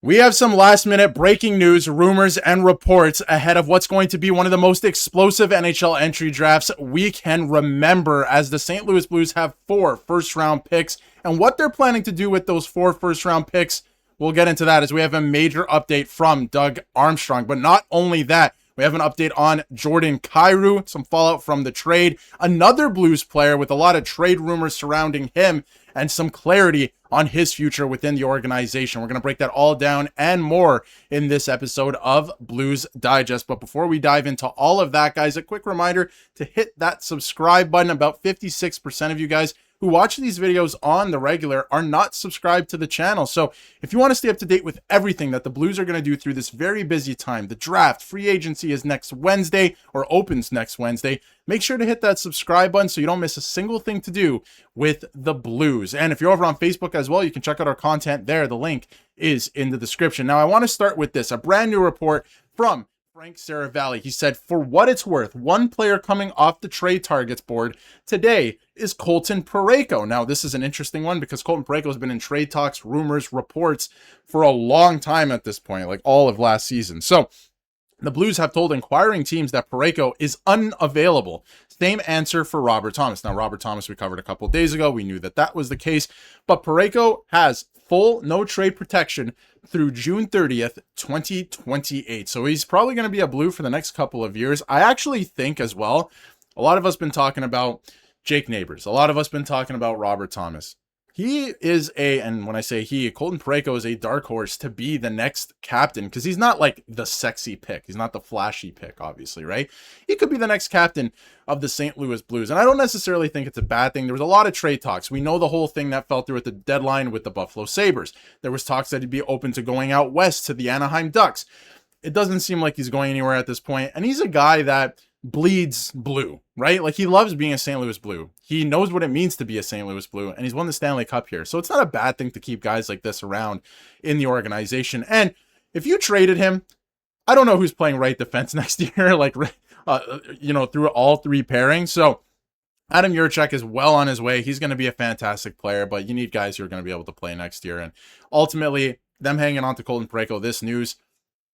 We have some last minute breaking news, rumors, and reports ahead of what's going to be one of the most explosive NHL entry drafts we can remember, as the St. Louis Blues have 4 first-round picks, and what they're planning to do with those 4 first-round picks, we'll get into that as we have a major update from Doug Armstrong. But not only that, we have an update on Jordan Kyrou, some fallout from the trade, another Blues player with a lot of trade rumors surrounding him, and some clarity on his future within the organization. We're going to break that all down and more in this episode of Blues Digest. But before we dive into all of that, guys, a quick reminder to hit that subscribe button. About 56% of you guys who watch these videos on the regular are not subscribed to the channel. So if you want to stay up to date with everything that the Blues are going to do through this very busy time, the draft, free agency is next Wednesday, or opens next Wednesday, make sure to hit that subscribe button so you don't miss a single thing to do with the Blues. And if you're over on Facebook as well, you can check out our content there. The link is in the description. Now, I want to start with this, a brand new report from Frank Saravalli. He said, for what it's worth, one player coming off the trade targets board today is Colton Parayko. Now, this is an interesting one because Colton Parayko has been in trade talks, rumors, reports for a long time at this point, like all of last season. So the Blues have told inquiring teams that Parayko is unavailable. Same answer for Robert Thomas. Now, Robert Thomas we covered a couple of days ago. We knew that that was the case. But Parayko has full no-trade protection through June 30th, 2028. So he's probably going to be a Blue for the next couple of years. I actually think as well, a lot of us been talking about Jake Neighbors. A lot of us been talking about Robert Thomas. He is and when I say he, Colton Parayko is a dark horse to be the next captain, because he's not like the sexy pick. He's not the flashy pick, obviously, right? He could be the next captain of the St. Louis Blues. And I don't necessarily think it's a bad thing. There was a lot of trade talks. We know the whole thing that fell through at the deadline with the Buffalo Sabres. There was talks that he'd be open to going out west to the Anaheim Ducks. It doesn't seem like he's going anywhere at this point. And he's a guy that bleeds blue, right? Like, he loves being a St. Louis Blue. He knows what it means to be a St. Louis Blue, and he's won the Stanley Cup here. So it's not a bad thing to keep guys like this around in the organization. And if you traded him, I don't know who's playing right defense next year, like, through all 3 pairings. So Adam Juracek is well on his way. He's going to be a fantastic player, but you need guys who are going to be able to play next year. And ultimately, them hanging on to Colton Parayko, this news,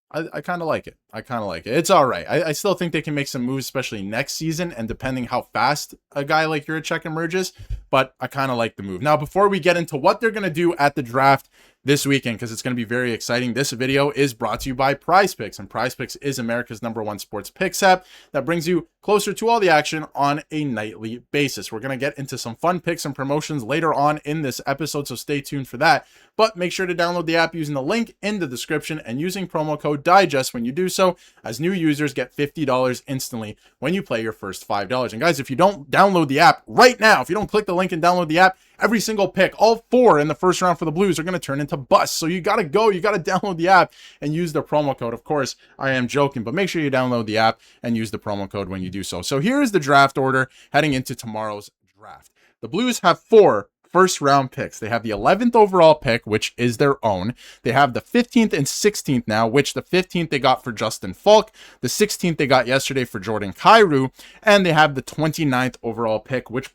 I kind of like it. It's all right. I still think they can make some moves, especially next season, and depending how fast a guy like Juracek emerges, but I kind of like the move. Now, before we get into what they're going to do at the draft this weekend, because it's going to be very exciting, this video is brought to you by PrizePicks, and PrizePicks is America's #1 sports picks app that brings you closer to all the action on a nightly basis. We're going to get into some fun picks and promotions later on in this episode, so stay tuned for that. But make sure to download the app using the link in the description and using promo code DIGEST when you do so, as new users get $50 instantly when you play your first $5. And guys, if you don't download the app right now, if you don't click the link and download the app, every single pick, all 4 in the first round for the Blues, are going to turn into busts. So you got to download the app and use the promo code. Of course, I am joking, but make sure you download the app and use the promo code when you do so. So here is the draft order heading into tomorrow's draft. The Blues have 4 first round picks. They have the 11th overall pick, which is their own. They have the 15th and 16th now, which the 15th they got for Justin Falk, the 16th they got yesterday for Jordan Kyrou, and they have the 29th overall pick, which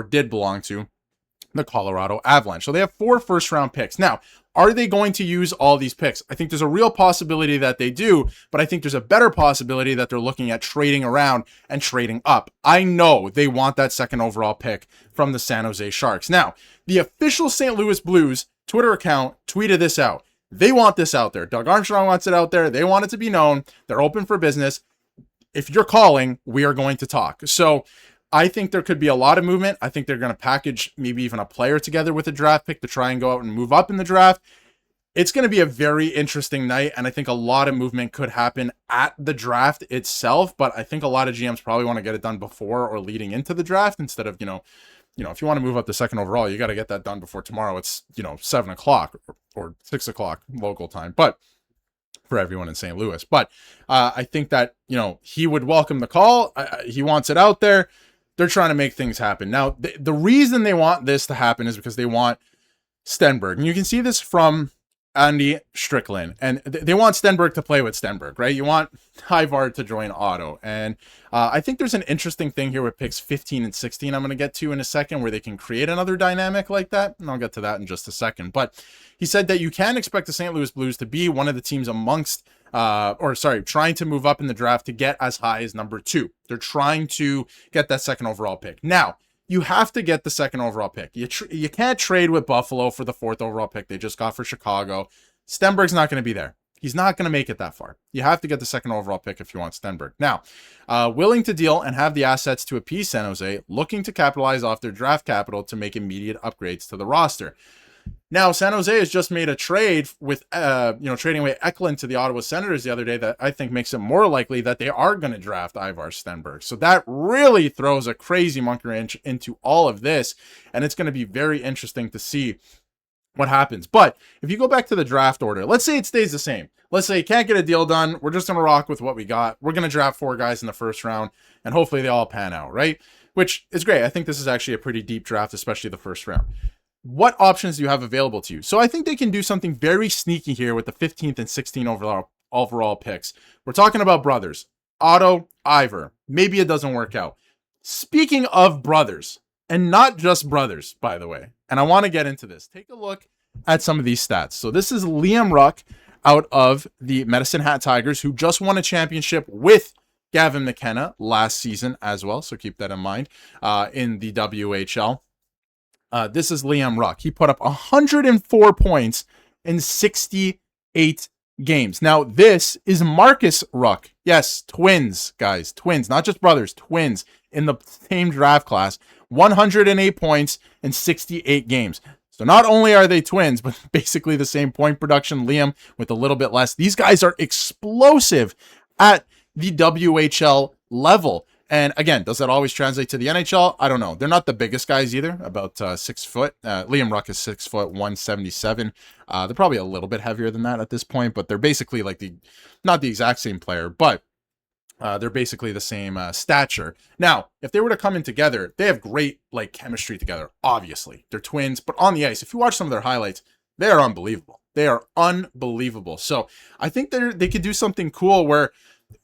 did belong to the Colorado Avalanche. So they have 4 first round picks. Now, are they going to use all these picks? I think there's a real possibility that they do, but I think there's a better possibility that they're looking at trading around and trading up. I know they want that 2nd overall pick from the San Jose Sharks. Now, the official St. Louis Blues Twitter account tweeted this out. They want this out there. Doug Armstrong wants it out there. They want it to be known. They're open for business. If you're calling, we are going to talk. So I think there could be a lot of movement. I think they're going to package maybe even a player together with a draft pick to try and go out and move up in the draft. It's going to be a very interesting night, and I think a lot of movement could happen at the draft itself, but I think a lot of GMs probably want to get it done before or leading into the draft instead of, if you want to move up the 2nd overall, you got to get that done before tomorrow. It's, 7 o'clock or 6 o'clock local time, but for everyone in St. Louis. But I think that, he would welcome the call. He wants it out there. They're trying to make things happen. Now, the reason they want this to happen is because they want Stenberg. And you can see this from Andy Strickland, and they want Stenberg to play with Stenberg, right? You want Ivar to join Otto, and I think there's an interesting thing here with picks 15 and 16 I'm going to get to in a second, where they can create another dynamic like that, and I'll get to that in just a second. But he said that you can expect the St. Louis Blues to be one of the teams amongst trying to move up in the draft to get as high as number 2. They're trying to get that second overall pick. Now, you have to get the second overall pick. You can't trade with Buffalo for the 4th overall pick they just got for Chicago. Stenberg's not going to be there. He's not going to make it that far. You have to get the second overall pick if you want Stenberg. Now, willing to deal and have the assets to appease San Jose, looking to capitalize off their draft capital to make immediate upgrades to the roster. Now, San Jose has just made a trade with, trading away Eklund to the Ottawa Senators the other day that I think makes it more likely that they are going to draft Ivar Stenberg. So that really throws a crazy monkey wrench into all of this, and it's going to be very interesting to see what happens. But if you go back to the draft order, let's say it stays the same. Let's say you can't get a deal done. We're just going to rock with what we got. We're going to draft 4 guys in the first round, and hopefully they all pan out, right? Which is great. I think this is actually a pretty deep draft, especially the first round. What options do you have available to you? So I think they can do something very sneaky here with the 15th and 16th overall picks. We're talking about brothers, Otto, Ivar. Maybe it doesn't work out. Speaking of brothers, and not just brothers, by the way, and I want to get into this. Take a look at some of these stats. So this is Liam Ruck out of the Medicine Hat Tigers, who just won a championship with Gavin McKenna last season as well. So keep that in mind in the WHL. This is Liam Ruck. He put up 104 points in 68 games. Now, this is Marcus Ruck. Yes, twins, guys. Twins, not just brothers, twins in the same draft class. 108 points in 68 games. So not only are they twins, but basically the same point production. Liam with a little bit less. These guys are explosive at the WHL level. And again, does that always translate to the NHL? I don't know. They're not the biggest guys either, about 6 foot. Liam Ruck is 6 foot, 177. They're probably a little bit heavier than that at this point, but they're basically like not the exact same player, but they're basically the same stature. Now, if they were to come in together, they have great chemistry together. Obviously, they're twins, but on the ice, if you watch some of their highlights, they are unbelievable. They are unbelievable. So I think they could do something cool where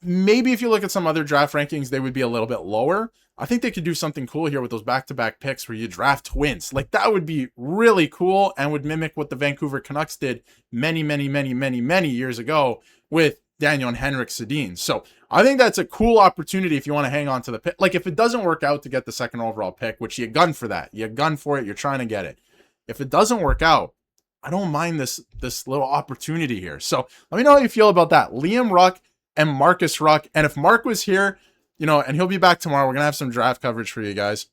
maybe if you look at some other draft rankings, they would be a little bit lower. I think they could do something cool here with those back-to-back picks where you draft twins. That would be really cool and would mimic what the Vancouver Canucks did many, many, many, many, many years ago with Daniel and Henrik Sedin. So I think that's a cool opportunity if you want to hang on to the pick. If it doesn't work out to get the second overall pick, which you gun for that. You gun for it. You're trying to get it. If it doesn't work out, I don't mind this little opportunity here. So let me know how you feel about that. Liam Ruck and Marcus Ruck. And if Mark was here, and he'll be back tomorrow, we're going to have some draft coverage for you guys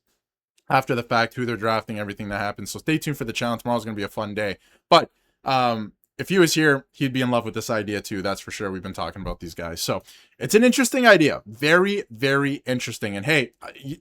after the fact, who they're drafting, everything that happens. So stay tuned for the channel. Tomorrow's going to be a fun day. But if he was here, he'd be in love with this idea too. That's for sure. We've been talking about these guys. So it's an interesting idea. Very, very interesting. And hey,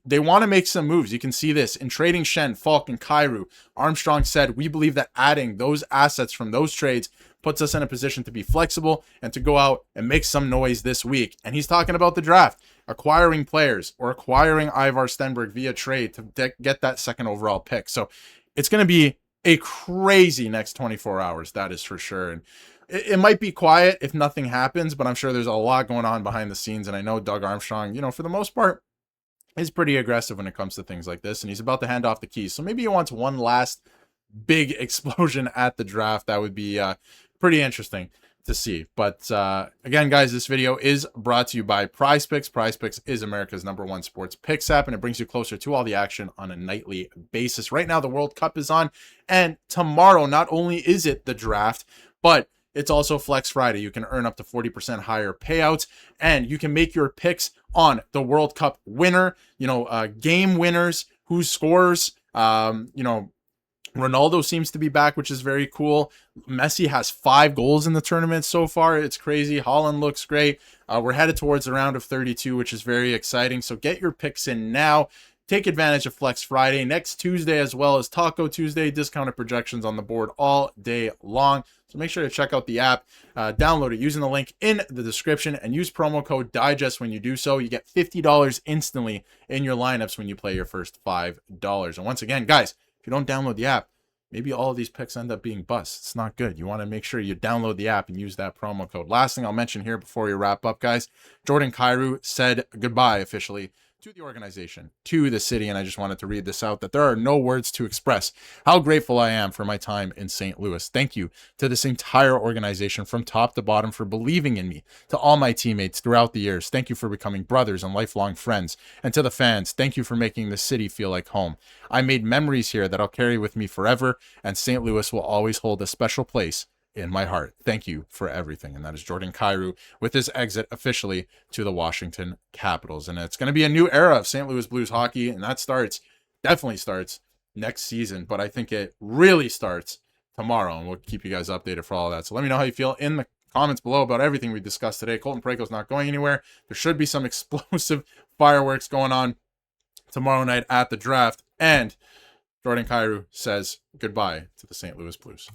they want to make some moves. You can see this in trading Shen, Falk, and Kyrou. Armstrong said, we believe that adding those assets from those trades puts us in a position to be flexible and to go out and make some noise this week. And he's talking about the draft, acquiring players or acquiring Ivar Stenberg via trade to get that second overall pick. So it's going to be a crazy next 24 hours. That is for sure. And it might be quiet if nothing happens, but I'm sure there's a lot going on behind the scenes. And I know Doug Armstrong, for the most part, is pretty aggressive when it comes to things like this. And he's about to hand off the keys. So maybe he wants one last big explosion at the draft. That would be pretty interesting to see. But again, guys, this video is brought to you by Prize Picks. Prize Picks is America's #1 sports picks app, and it brings you closer to all the action on a nightly basis. Right now, the World Cup is on, and tomorrow, not only is it the draft, but it's also Flex Friday. You can earn up to 40% higher payouts, and you can make your picks on the World Cup winner, game winners, who scores, Ronaldo seems to be back, which is very cool. Messi has 5 goals in the tournament so far. It's crazy. Haaland looks great. We're headed towards the round of 32, which is very exciting. So get your picks in now. Take advantage of Flex Friday. Next Tuesday, as well as Taco Tuesday, discounted projections on the board all day long. So make sure to check out the app, download it using the link in the description, and use promo code DIGEST when you do so. You get $50 instantly in your lineups when you play your first $5. And once again, guys, if you don't download the app, maybe all of these picks end up being busts. It's not good. You want to make sure you download the app and use that promo code. Last thing I'll mention here before we wrap up, guys, Jordan Kyrou said goodbye officially to the organization, to the city, and I just wanted to read this out, that there are no words to express how grateful I am for my time in St. Louis. Thank you to this entire organization from top to bottom for believing in me, to all my teammates throughout the years. Thank you for becoming brothers and lifelong friends, and to the fans, thank you for making the city feel like home. I made memories here that I'll carry with me forever, and St. Louis will always hold a special place in my heart. Thank you for everything. And that is Jordan Kyrou with his exit officially to the Washington Capitals. And it's going to be a new era of St. Louis Blues hockey, and that definitely starts next season, but I think it really starts tomorrow, and we'll keep you guys updated for all of that. So let me know how you feel in the comments below about everything we discussed today. Colton Parayko's not going anywhere. There should be some explosive fireworks going on tomorrow night at the draft, and Jordan Kyrou says goodbye to the St. Louis Blues.